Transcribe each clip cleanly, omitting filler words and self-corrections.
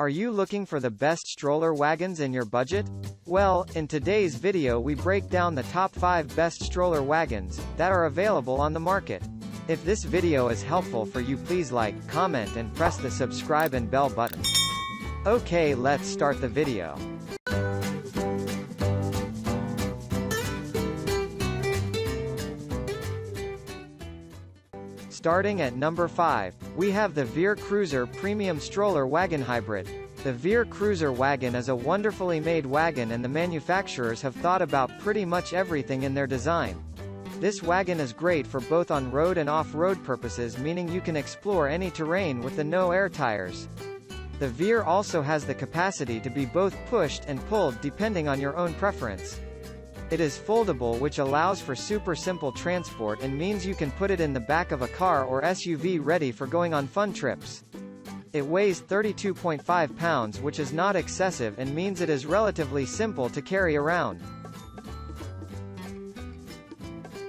Are you looking for the best stroller wagons in your budget? Well, in today's video we break down the top 5 best stroller wagons that are available on the market. If this video is helpful for you, please like, comment and press the subscribe and bell button. Okay, let's start the video. Starting at number 5, we have the Veer Cruiser Premium Stroller Wagon Hybrid. The Veer Cruiser Wagon is a wonderfully made wagon, and the manufacturers have thought about pretty much everything in their design. This wagon is great for both on-road and off-road purposes, meaning you can explore any terrain with the no-air tires. The Veer also has the capacity to be both pushed and pulled depending on your own preference. It is foldable, which allows for super simple transport and means you can put it in the back of a car or SUV ready for going on fun trips. It weighs 32.5 pounds, which is not excessive and means it is relatively simple to carry around.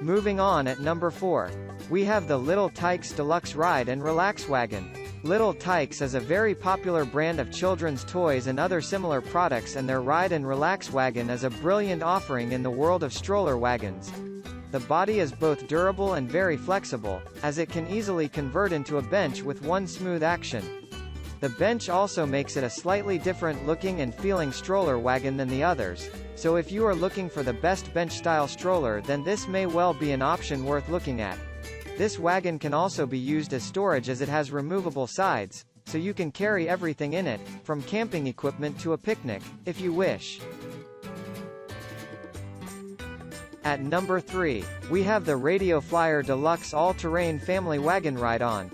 Moving on, at number 4, we have the Little Tikes Deluxe Ride and Relax Wagon. Little Tikes is a very popular brand of children's toys and other similar products, and their Ride and Relax Wagon is a brilliant offering in the world of stroller wagons. The body is both durable and very flexible, as it can easily convert into a bench with one smooth action. The bench also makes it a slightly different looking and feeling stroller wagon than the others, so if you are looking for the best bench-style stroller, then this may well be an option worth looking at. This wagon can also be used as storage, as it has removable sides, so you can carry everything in it, from camping equipment to a picnic, if you wish. At number 3, we have the Radio Flyer Deluxe All-Terrain Family Wagon Ride-On.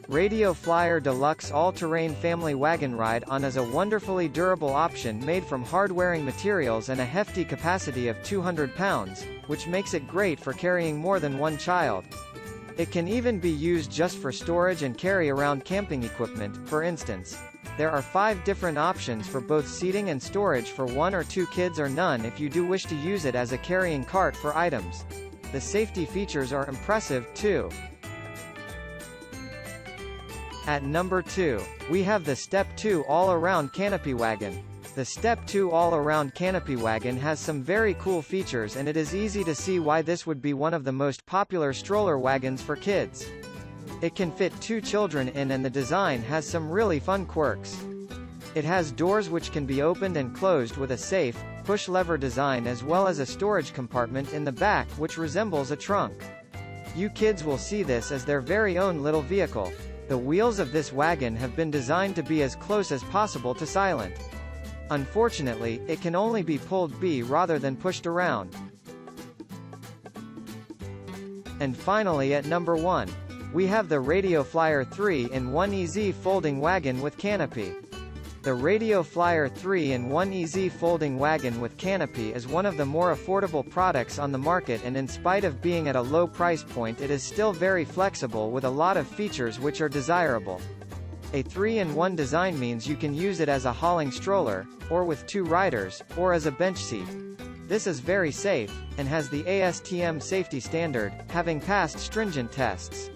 Radio Flyer Deluxe All-Terrain Family Wagon Ride-On is a wonderfully durable option made from hard-wearing materials and a hefty capacity of 200 pounds, which makes it great for carrying more than one child. It can even be used just for storage and carry around camping equipment. For instance, there are 5 different options for both seating and storage for 1 or 2 kids, or none if you do wish to use it as a carrying cart for items. The safety features are impressive, too. At number 2, we have the Step 2 All-Around Canopy Wagon. The Step 2 All-Around Canopy Wagon has some very cool features, and it is easy to see why this would be one of the most popular stroller wagons for kids. It can fit 2 children in, and the design has some really fun quirks. It has doors which can be opened and closed with a safe, push-lever design, as well as a storage compartment in the back which resembles a trunk. You kids will see this as their very own little vehicle. The wheels of this wagon have been designed to be as close as possible to silent. Unfortunately, it can only be pulled rather than pushed around. And finally, at number 1, we have the Radio Flyer 3-in-1 Easy Folding Wagon with Canopy. The Radio Flyer 3-in-1 Easy Folding Wagon with Canopy is one of the more affordable products on the market, and in spite of being at a low price point, it is still very flexible with a lot of features which are desirable. A 3-in-1 design means you can use it as a hauling stroller, or with 2 riders, or as a bench seat. This is very safe, and has the ASTM safety standard, having passed stringent tests.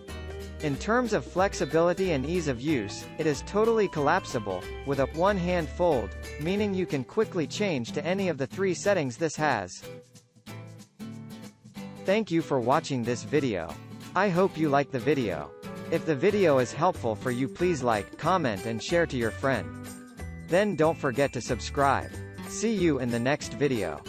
In terms of flexibility and ease of use, it is totally collapsible, with a one-hand fold, meaning you can quickly change to any of the 3 settings this has. Thank you for watching this video. I hope you like the video. If the video is helpful for you, please like, comment and share to your friend. Then don't forget to subscribe. See you in the next video.